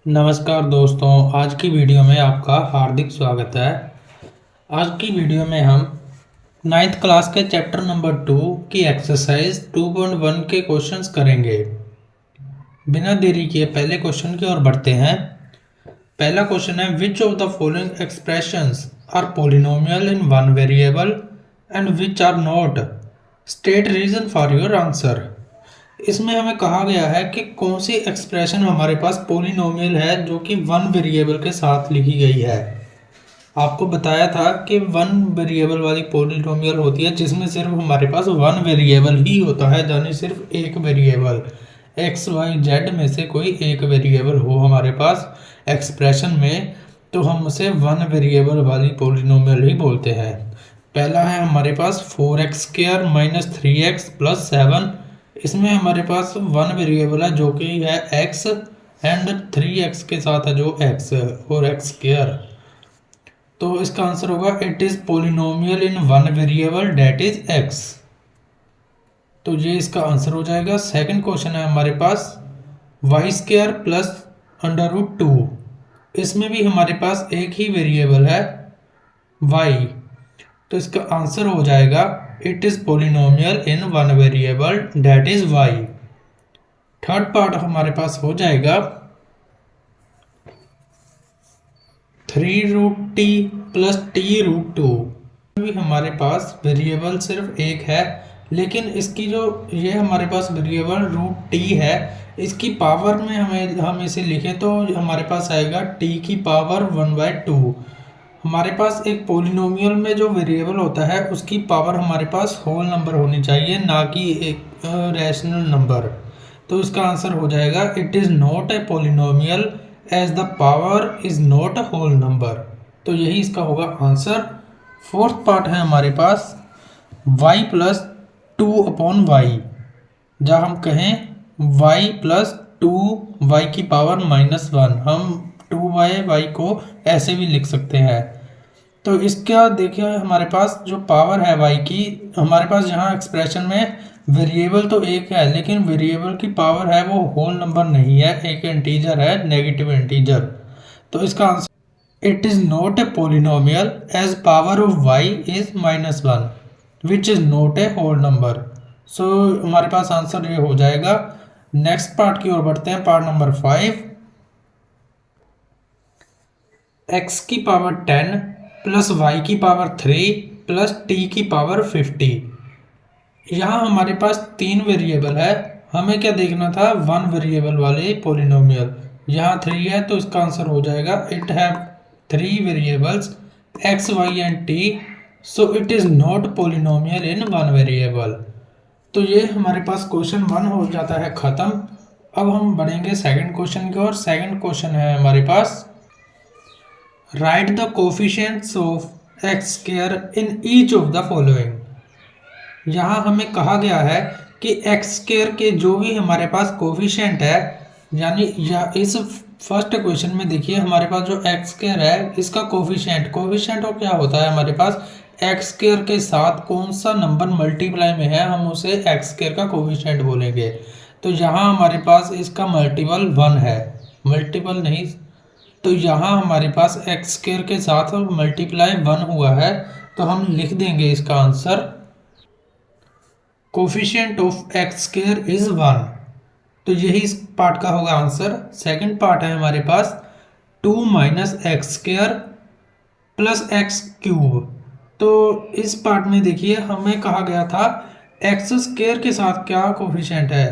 नमस्कार दोस्तों, आज की वीडियो में आपका हार्दिक स्वागत है। आज की वीडियो में हम नाइन्थ क्लास के चैप्टर नंबर 2 की एक्सरसाइज 2.1 के क्वेश्चंस करेंगे। बिना देरी किए पहले क्वेश्चन की ओर बढ़ते हैं। पहला क्वेश्चन है, which of the following expressions are polynomial in one variable and which are not. State reason for your answer. इसमें हमें कहा गया है कि कौन सी एक्सप्रेशन हमारे पास पॉलिनोमियल है जो कि वन वेरिएबल के साथ लिखी गई है। आपको बताया था कि वन वेरिएबल वाली पॉलिनोमियल होती है जिसमें सिर्फ हमारे पास वन वेरिएबल ही होता है, यानी सिर्फ एक वेरिएबल एक्स वाई जेड में से कोई एक वेरिएबल हो हमारे पास एक्सप्रेशन में, तो हम उसे वन वेरिएबल वाली पॉलिनोमियल ही बोलते हैं। पहला है हमारे पास 4x² माइनस 3x प्लस 7। इसमें हमारे पास वन वेरिएबल है जो कि है x एंड 3x के साथ है जो x और x²। तो इसका आंसर होगा it is polynomial in one variable that is x। तो ये इसका आंसर हो जाएगा। सेकंड क्वेश्चन है हमारे पास y² प्लस √2। इसमें भी हमारे पास एक ही वेरिएबल है y, तो इसका आंसर हो जाएगा it is polynomial in one variable that is y। Third part हमारे पास हो जाएगा 3√t प्लस t√2। भी हमारे पास वेरिएबल सिर्फ एक है, लेकिन इसकी जो ये हमारे पास वेरिएबल √t है, इसकी पावर में हम इसे लिखें तो हमारे पास आएगा t की पावर 1/2। हमारे पास एक पॉलिनोमियल में जो वेरिएबल होता है उसकी पावर हमारे पास होल नंबर होनी चाहिए, ना कि एक रैशनल नंबर। तो इसका आंसर हो जाएगा it is not a polynomial as the power is not a whole number. तो यही इसका होगा आंसर। फोर्थ पार्ट है हमारे पास y प्लस 2/y। जहाँ हम कहें y प्लस 2y की पावर -1, हम 2y को ऐसे भी लिख सकते हैं। तो इसका देखिए हमारे पास जो पावर है y की, हमारे पास यहाँ एक्सप्रेशन में वेरिएबल तो एक है लेकिन वेरिएबल की पावर है वो होल नंबर नहीं है, एक इंटीजर है, नेगेटिव इंटीजर। तो इसका answer it is not a polynomial as power of y is -1 which is not a whole number. So हमारे पास आंसर ये हो जाएगा। नेक्स्ट पार्ट की ओर बढ़ते हैं, पार्ट नंबर 5। x की पावर 10 प्लस y की पावर 3 प्लस t की पावर 50। यहाँ हमारे पास तीन वेरिएबल है, हमें क्या देखना था, वन वेरिएबल वाले पॉलिनोमियल। यहाँ 3 है तो इसका आंसर हो जाएगा it have 3 variables x y and t, so it is not polynomial in one variable. तो ये हमारे पास क्वेश्चन 1 हो जाता है ख़त्म। अब हम बढ़ेंगे सेकंड क्वेश्चन की ओर। सेकंड क्वेश्चन है हमारे पास, write the coefficients of x² in each of the following. यहाँ हमें कहा गया है कि x² के जो भी हमारे पास कोफिशिएंट है, यानी इस फर्स्ट क्वेश्चन में देखिए हमारे पास जो x² है इसका कोफिशिएंट और क्या होता है, हमारे पास x² के साथ कौन सा नंबर मल्टीप्लाई में है हम उसे x² का कोफिशिएंट बोलेंगे। तो यहाँ हमारे पास इसका मल्टीपल 1 है, मल्टीपल नहीं, तो यहाँ हमारे पास x² के साथ मल्टीप्लाई 1 हुआ है, तो हम लिख देंगे इसका answer coefficient of x² is 1। तो यही इस पार्ट का होगा आंसर। सेकंड पार्ट है हमारे पास 2 - x² प्लस x³। तो इस पार्ट में देखिए हमें कहा गया था x² के साथ क्या कोफिशिएंट है,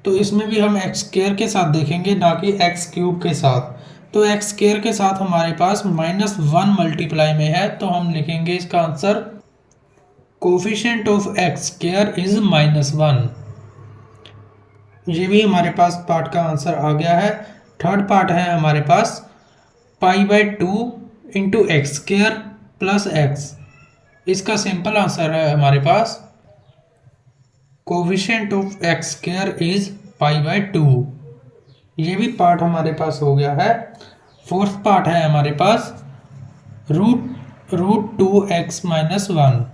तो इसमें भी हम x² के साथ देखेंगे ना कि x³ के साथ। तो x² के साथ हमारे पास -1 मल्टीप्लाई में है, तो हम लिखेंगे इसका answer coefficient of x² is -1। ये भी हमारे पास पार्ट का आंसर आ गया है। थर्ड पार्ट है हमारे पास π/2 इंटू x² प्लस x। इसका सिंपल आंसर है हमारे पास कोफिशिएंट ऑफ x² इज π/2। ये भी पार्ट हमारे पास हो गया है। फोर्थ पार्ट है हमारे पास √2x - 1।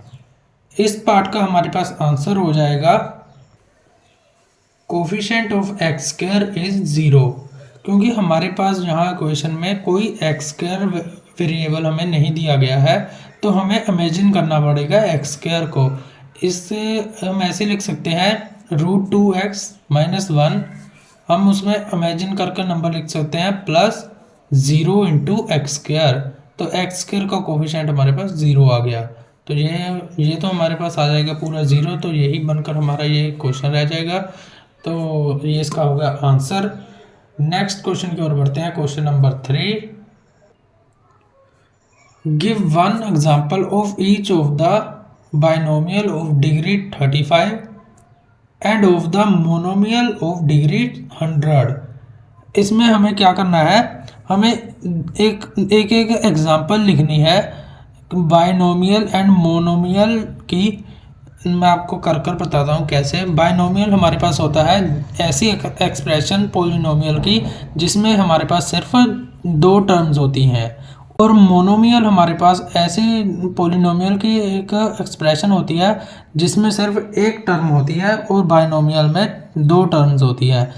इस पार्ट का हमारे पास आंसर हो जाएगा कोफिशिएंट ऑफ x² इज 0, क्योंकि हमारे पास यहाँ इक्वेशन में कोई एक्स स्क्वायर वेरिएबल हमें नहीं दिया गया है, तो हमें इमेजिन करना पड़ेगा एक्स स्क्वायर को। इससे हम ऐसे लिख सकते हैं √2x-1, हम उसमें इमेजिन करके नंबर लिख सकते हैं प्लस 0 इंटू एक्स स्क्वायर। तो एक्स स्क्वायर का कोफिशिएंट हमारे पास 0 आ गया, तो ये तो हमारे पास आ जाएगा पूरा 0, तो यही बनकर हमारा ये क्वेश्चन रह जाएगा। तो ये इसका होगा आंसर। नेक्स्ट क्वेश्चन की ओर बढ़ते हैं। Question number 3, give one example of each of the binomial of degree 35 end of the monomial of degree 100। इसमें हमें क्या करना है, हमें एक एग्जांपल लिखनी है बाइनोमियल एंड मोनोमियल की। मैं आपको कर बताता हूँ कैसे। बाइनोमियल हमारे पास होता है ऐसी एक्सप्रेशन पॉलिनोमियल की जिसमें हमारे पास सिर्फ 2 टर्म्स होती हैं, और मोनोमियल हमारे पास ऐसे पॉलिनोमियल की एक एक्सप्रेशन होती है जिसमें सिर्फ 1 टर्म होती है और बाइनोमियल में 2 टर्म्स होती है।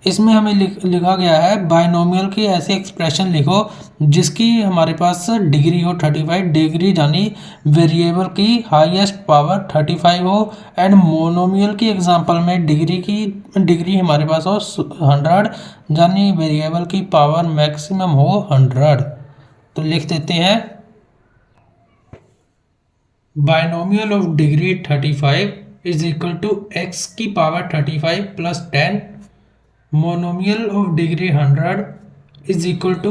इसमें हमें लिखा गया है बाइनोमियल की ऐसी एक्सप्रेशन लिखो जिसकी हमारे पास डिग्री हो 35, डिग्री यानी वेरिएबल की हाईएस्ट पावर 35 हो, एंड मोनोमियल की एग्जांपल में डिग्री हमारे पास हो 100, यानी वेरिएबल की पावर मैक्सिमम हो 100। तो लिख देते हैं binomial of degree 35 is equal to x की power 35 plus 10, monomial of degree 100 is equal to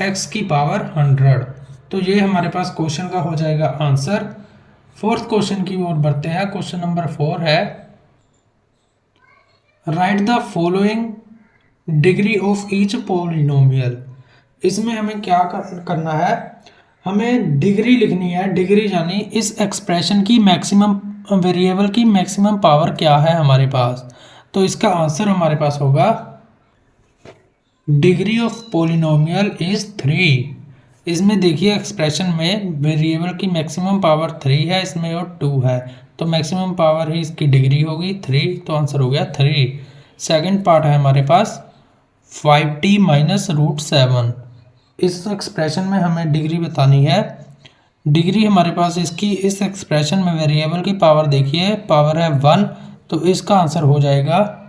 x की पावर 100। तो ये हमारे पास क्वेश्चन का हो जाएगा आंसर। 4th क्वेश्चन की ओर बढ़ते हैं। क्वेश्चन नंबर 4 है, right the following degree of each polynomial. इसमें हमें क्या करना है, हमें डिग्री लिखनी है। डिग्री यानी इस एक्सप्रेशन की मैक्सिमम वेरिएबल की मैक्सिमम पावर क्या है हमारे पास। तो इसका आंसर हमारे पास होगा डिग्री ऑफ पॉलिनोमियल इज 3। इसमें देखिए एक्सप्रेशन में वेरिएबल की मैक्सिमम पावर 3 है, इसमें और 2 है, तो मैक्सिमम पावर ही इसकी डिग्री होगी 3, तो आंसर हो गया 3। सेकंड पार्ट है हमारे पास 5t माइनस √7। इस एक्सप्रेशन में हमें डिग्री बतानी है। डिग्री हमारे पास इसकी इस एक्सप्रेशन में वेरिएबल की पावर देखिए, पावर है 1, तो इसका आंसर हो जाएगा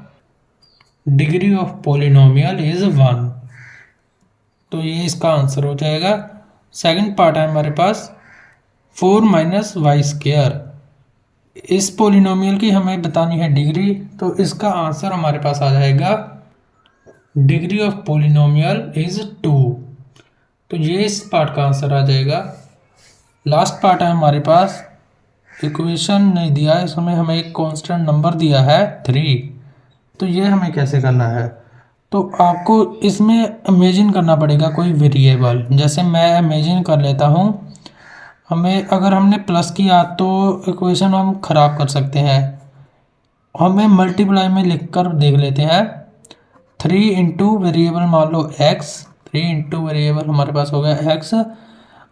डिग्री ऑफ पॉलिनोमियल इज 1। तो ये इसका आंसर हो जाएगा। सेकंड पार्ट है हमारे पास 4 माइनस वाई स्क्वायर। इस पॉलिनोमियल की हमें बतानी है डिग्री, तो इसका आंसर हमारे पास आ जाएगा डिग्री ऑफ पॉलिनोमियल इज 2। तो ये इस पार्ट का आंसर आ जाएगा। लास्ट पार्ट है हमारे पास, इक्वेशन नहीं दिया, इसमें हमें एक कांस्टेंट नंबर दिया है 3। तो ये हमें कैसे करना है, तो आपको इसमें इमेजिन करना पड़ेगा कोई वेरिएबल। जैसे मैं इमेजिन कर लेता हूँ, हमें अगर हमने प्लस किया तो इक्वेशन हम ख़राब कर सकते हैं। हमें मल्टीप्लाई में लिख कर देख लेते हैं। 3 इंटू वेरिएबल मान लो x, 3 इंटू वेरिएबल हमारे पास हो गया x।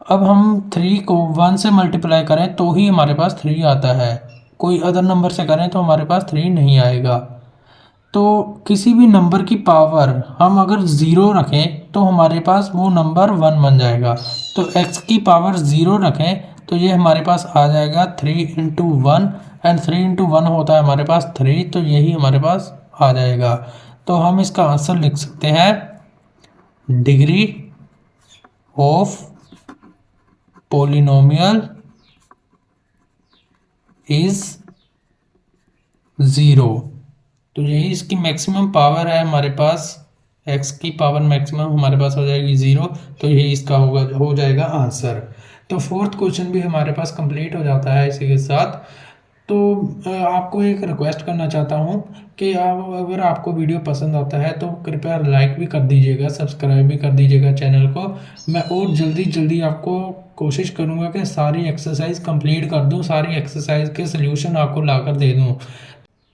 अब हम 3 को 1 से मल्टीप्लाई करें तो ही हमारे पास 3 आता है, कोई अदर नंबर से करें तो हमारे पास 3 नहीं आएगा। तो किसी भी नंबर की पावर हम अगर 0 रखें तो हमारे पास वो नंबर 1 बन जाएगा। तो x की पावर 0 रखें तो ये हमारे पास आ जाएगा 3 इंटू 1, एंड 3 इंटू 1 होता है हमारे पास 3, तो यही हमारे पास आ जाएगा। तो हम इसका आंसर लिख सकते हैं डिग्री ऑफ पॉलिनोमियल इज 0। तो यही इसकी मैक्सिमम पावर है हमारे पास, x की पावर मैक्सिमम हमारे पास हो जाएगी 0, तो यही इसका हो जाएगा आंसर। तो 4th क्वेश्चन भी हमारे पास कंप्लीट हो जाता है इसी के साथ। तो आपको एक रिक्वेस्ट करना चाहता हूँ कि अगर आपको वीडियो पसंद आता है तो कृपया लाइक भी कर दीजिएगा, सब्सक्राइब भी कर दीजिएगा चैनल को। मैं और जल्दी आपको कोशिश करूँगा कि सारी एक्सरसाइज कंप्लीट कर दूँ, सारी एक्सरसाइज के सल्यूशन आपको ला कर दे दूँ।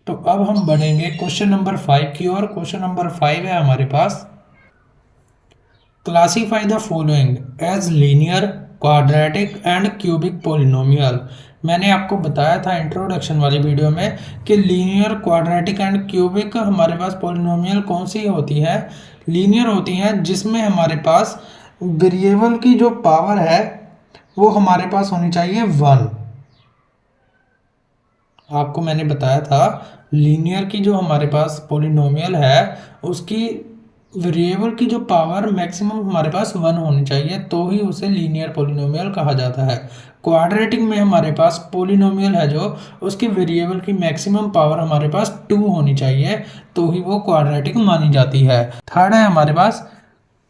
तो अब हम बढ़ेंगे क्वेश्चन नंबर 5 की ओर। क्वेश्चन नंबर 5 है हमारे पास, classify the following as linear, quadratic and cubic polynomial. मैंने आपको बताया था इंट्रोडक्शन वाली वीडियो में कि लीनियर, क्वाड्रेटिक एंड क्यूबिक हमारे पास पॉलिनोमियल कौन सी होती है। लीनियर होती हैं जिसमें हमारे पास वेरिएबल की जो पावर है वो हमारे पास होनी चाहिए 1। आपको मैंने बताया था लीनियर की जो हमारे पास पॉलिनोमियल है उसकी वेरिएबल की जो पावर मैक्सिमम हमारे पास 1 होनी चाहिए, तो ही उसे लीनियर पॉलिनोमियल कहा जाता है। क्वाड्रेटिक में हमारे पास पॉलिनोमियल है जो उसकी वेरिएबल की मैक्सिमम पावर हमारे पास 2 होनी चाहिए, तो ही वो क्वाड्रेटिक मानी जाती है। थर्ड है हमारे पास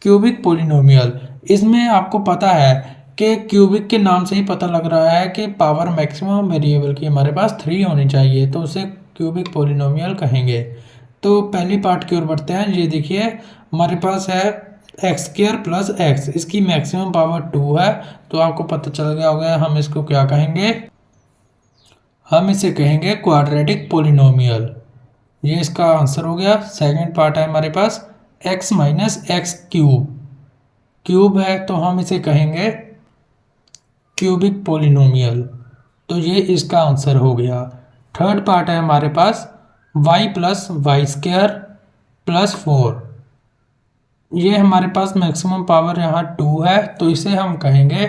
क्यूबिक पॉलिनोमियल। इसमें आपको पता है कि क्यूबिक के नाम से ही पता लग रहा है कि पावर मैक्सिमम वेरिएबल की हमारे पास 3 होनी चाहिए, तो उसे क्यूबिक पॉलिनोमियल कहेंगे। तो पहली पार्ट की ओर बढ़ते हैं। ये देखिए हमारे पास है एक्स स्क्वायर प्लस एक्स, इसकी मैक्सिमम पावर 2 है, तो आपको पता चल गया होगा हम इसको क्या कहेंगे। हम इसे कहेंगे क्वाड्रेटिक पॉलिनोमियल। ये इसका आंसर हो गया। सेकंड पार्ट है हमारे पास x minus x cube, cube है तो हम इसे कहेंगे क्यूबिक पॉलिनोमियल, तो ये इसका आंसर हो गया। थर्ड पार्ट है हमारे पास y plus y square plus 4, ये हमारे पास मैक्सिमम पावर यहाँ 2 है, तो इसे हम कहेंगे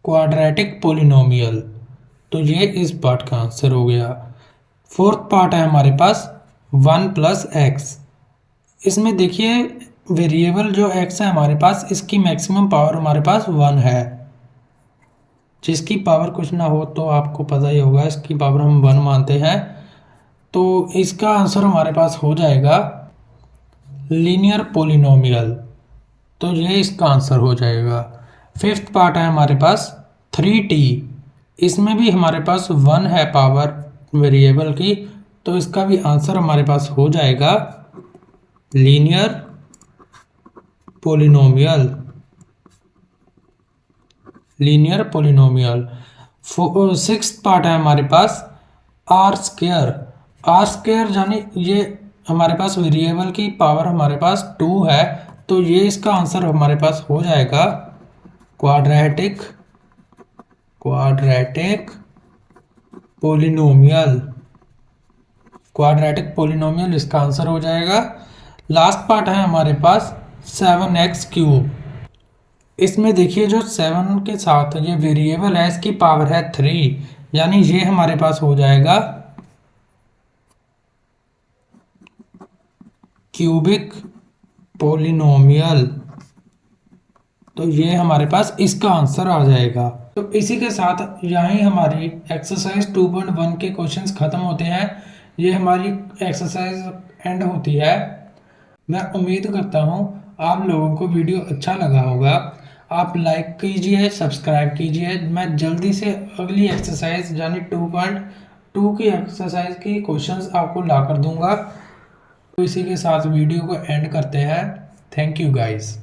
क्वाड्रेटिक पॉलिनोमियल, तो ये इस पार्ट का आंसर हो गया। फोर्थ पार्ट है हमारे पास 1 प्लस एक्स। इसमें देखिए वेरिएबल जो x है हमारे पास, इसकी मैक्सिमम पावर हमारे पास 1 है। जिसकी पावर कुछ ना हो तो आपको पता ही होगा, इसकी पावर हम 1 मानते हैं, तो इसका आंसर हमारे पास हो जाएगा लीनियर पॉलिनोमियल, तो ये इसका आंसर हो जाएगा। फिफ्थ पार्ट है हमारे पास 3t। इसमें भी हमारे पास 1 है पावर वेरिएबल की, तो इसका भी आंसर हमारे पास हो जाएगा linear polynomial, linear polynomial. Sixth part है हमारे पास आर स्क्वायर। आर स्क्वायर यानी ये हमारे पास वेरिएबल की पावर हमारे पास 2 है, तो ये इसका आंसर हमारे पास हो जाएगा क्वाड्रेटिक पॉलिनोमियल, क्वाड्रेटिक पॉलिनोमियल इसका आंसर हो जाएगा। लास्ट पार्ट है हमारे पास 7x क्यूब। इसमें देखिए जो 7 के साथ ये वेरिएबल है इसकी पावर है 3, यानी ये हमारे पास हो जाएगा क्यूबिक पॉलिनोमियल, तो ये हमारे पास इसका आंसर आ जाएगा। तो इसी के साथ यहीं हमारी एक्सरसाइज 2.1 के क्वेश्चंस खत्म होते हैं। ये हमारी एक्सरसाइज एंड होती है। मैं उम्मीद करता हूँ आप लोगों को वीडियो अच्छा लगा होगा। आप लाइक कीजिए, सब्सक्राइब कीजिए। मैं जल्दी से अगली एक्सरसाइज यानी 2.2 की एक्सरसाइज की क्वेश्चंस आपको ला कर दूंगा। तो इसी के साथ वीडियो को एंड करते हैं। Thank you guys.